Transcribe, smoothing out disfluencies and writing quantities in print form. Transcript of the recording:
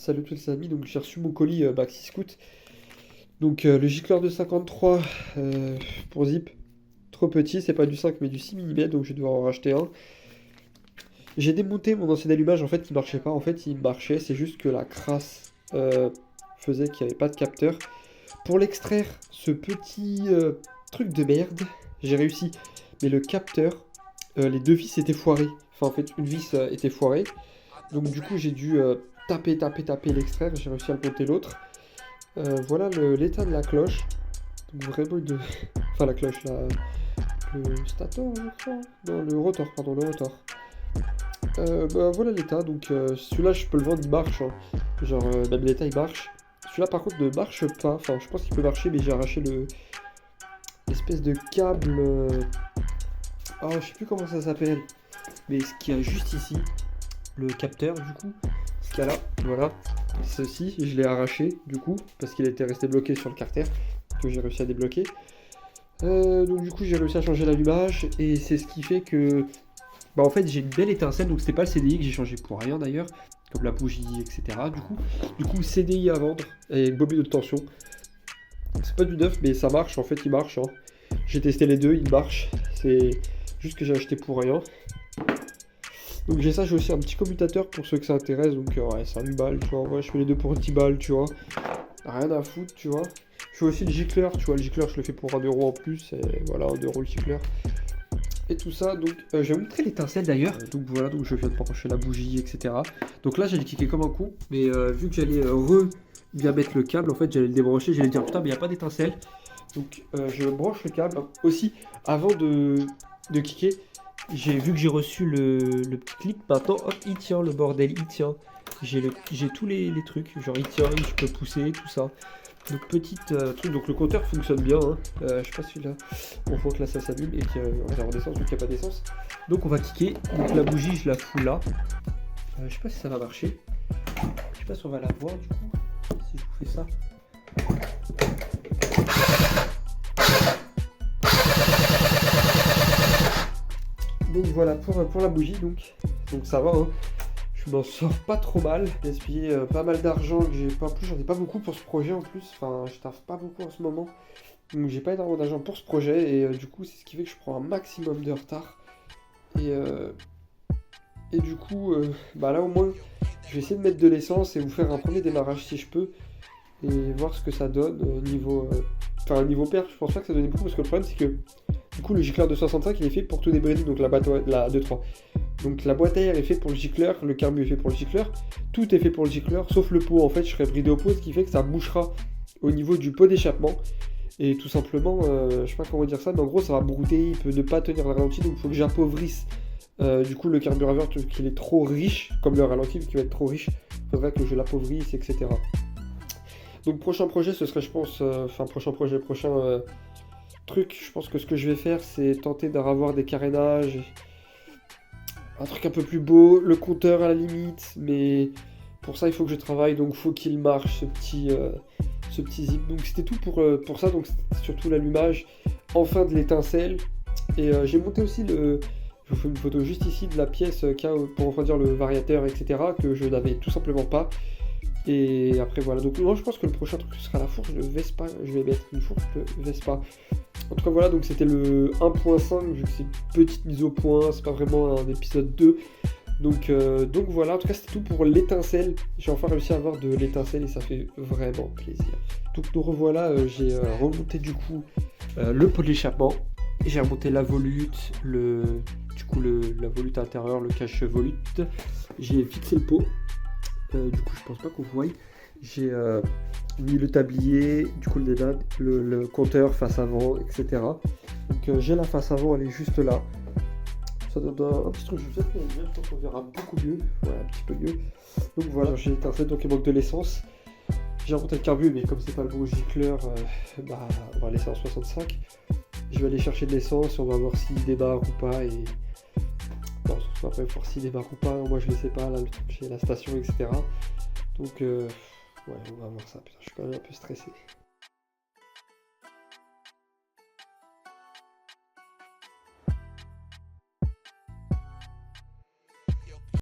Salut tous les amis, donc j'ai reçu mon colis Maxi Scoot. Donc le gicleur de 53 pour Zip, trop petit, c'est pas du 5 mais du 6 mm, donc je vais devoir en racheter un. J'ai démonté mon ancien allumage, en fait il marchait pas, en fait il marchait, c'est juste que la crasse faisait qu'il n'y avait pas de capteur. Pour l'extraire, ce petit truc de merde, j'ai réussi, mais le capteur, les deux vis étaient foirées. Enfin en fait une vis était foirée, donc du coup j'ai dû taper l'extraire, j'ai réussi à le monter l'autre. Voilà l'état de la cloche. Donc vraiment une... Enfin la cloche, le stator, je crois. Non, le rotor, pardon, le rotor. Bah voilà l'état, donc celui-là je peux le vendre, il marche. Hein. Genre même l'état il marche. Celui-là par contre ne marche pas, enfin je pense qu'il peut marcher mais j'ai arraché l'espèce de câble... Ah je sais plus comment ça s'appelle. Mais ce qu'il y a juste ici, le capteur du coup, ce qu'il y a là, voilà. Ceci, je l'ai arraché du coup, parce qu'il était resté bloqué sur le carter, que j'ai réussi à débloquer. Donc du coup j'ai réussi à changer l'allumage, et c'est ce qui fait que... Bah en fait j'ai une belle étincelle, donc c'était pas le CDI que j'ai changé pour rien d'ailleurs, comme la bougie, etc. Du coup CDI à vendre, et une bobine de tension. C'est pas du neuf, mais ça marche, en fait il marche. Hein. J'ai testé les deux, il marche. C'est juste que j'ai acheté pour rien. Donc j'ai ça, j'ai aussi un petit commutateur pour ceux que ça intéresse, donc ouais, c'est 8 balles, tu vois, ouais, je fais les deux pour 10 balles, tu vois, rien à foutre, tu vois. Je fais aussi le gicleur, tu vois, le gicleur je le fais pour 1€ en plus, et voilà, 1€ le gicleur. Et tout ça, donc je vais vous montrer l'étincelle d'ailleurs, donc voilà, donc je viens de brancher la bougie, etc. Donc là j'allais cliquer comme un con, mais vu que j'allais bien mettre le câble, en fait j'allais le débrancher, j'allais dire putain mais il n'y a pas d'étincelle. Donc je branche le câble, aussi, avant de cliquer. J'ai vu que j'ai reçu le petit clip, maintenant hop il tient le bordel, il tient. J'ai tous les trucs, genre il tient, je peux pousser, tout ça. Donc petite truc, donc le compteur fonctionne bien, hein. Je sais pas si là, on voit que là ça s'allume et qu'il y a en essence, donc il n'y a pas d'essence. Donc on va cliquer, donc la bougie je la fous là. Je sais pas si ça va marcher, je sais pas si on va la voir du coup, si je vous fais ça. Donc voilà pour la bougie, donc ça va, hein. Je m'en sors pas trop mal. J'ai gaspillé pas mal d'argent que j'ai pas plus, j'en ai pas beaucoup pour ce projet en plus. Enfin, je taffe pas beaucoup en ce moment. Donc j'ai pas énormément d'argent pour ce projet et du coup c'est ce qui fait que je prends un maximum de retard. Et du coup, bah là au moins, je vais essayer de mettre de l'essence et vous faire un premier démarrage si je peux. Et voir ce que ça donne niveau... Enfin niveau perf, je pense pas que ça donne beaucoup parce que le problème c'est que du coup le gicleur de 65 il est fait pour tout débrayer, donc la 2-3. Donc la boîte à air est faite pour le gicleur, le carbu est fait pour le gicleur, tout est fait pour le gicleur, sauf le pot en fait, je serais bridé au pot, ce qui fait que ça bouchera au niveau du pot d'échappement. Et tout simplement, je sais pas comment dire ça, mais en gros ça va brouter, il peut ne pas tenir le ralenti, donc il faut que j'appauvrisse du coup le carburateur qu'il est trop riche, comme le ralenti qui va être trop riche, il faudrait que je l'appauvrisse, etc. Donc prochain projet, ce serait je pense, prochain truc, je pense que ce que je vais faire c'est tenter d'avoir des carénages, un truc un peu plus beau, le compteur à la limite, mais pour ça il faut que je travaille, donc faut qu'il marche ce petit zip. Donc c'était tout pour ça, donc c'était surtout l'allumage, enfin de l'étincelle, et j'ai monté aussi je vous fais une photo juste ici de la pièce pour refroidir le variateur, etc., que je n'avais tout simplement pas. Et après voilà, donc moi je pense que le prochain truc ce sera la fourche de Vespa, je vais mettre une fourche de Vespa. En tout cas voilà, donc c'était le 1.5, vu que c'est une petite mise au point, c'est pas vraiment un épisode 2. Donc voilà, en tout cas c'était tout pour l'étincelle. J'ai enfin réussi à avoir de l'étincelle et ça fait vraiment plaisir. Donc nous revoilà, j'ai remonté du coup le pot d'échappement. J'ai remonté la volute, la volute à l'intérieur, le cache volute. J'ai fixé le pot. Du coup je pense pas qu'on voit. J'ai mis le tablier, du coup le compteur face avant, etc. Donc j'ai la face avant, elle est juste là. Ça donne un petit truc, je pense qu'on verra beaucoup mieux. Ouais, un petit peu mieux. Donc voilà, j'ai éteint, donc il manque de l'essence. J'ai remonté le carbu, mais comme c'est pas le bon gicleur, on va laisser en 65. Je vais aller chercher de l'essence, on va voir s'il démarre ou pas. Et bon, après, voir s'il démarre ou pas, moi je le sais pas, là, le truc chez la station, etc. Donc, ouais, on va voir ça. Putain, je suis quand même un peu stressé.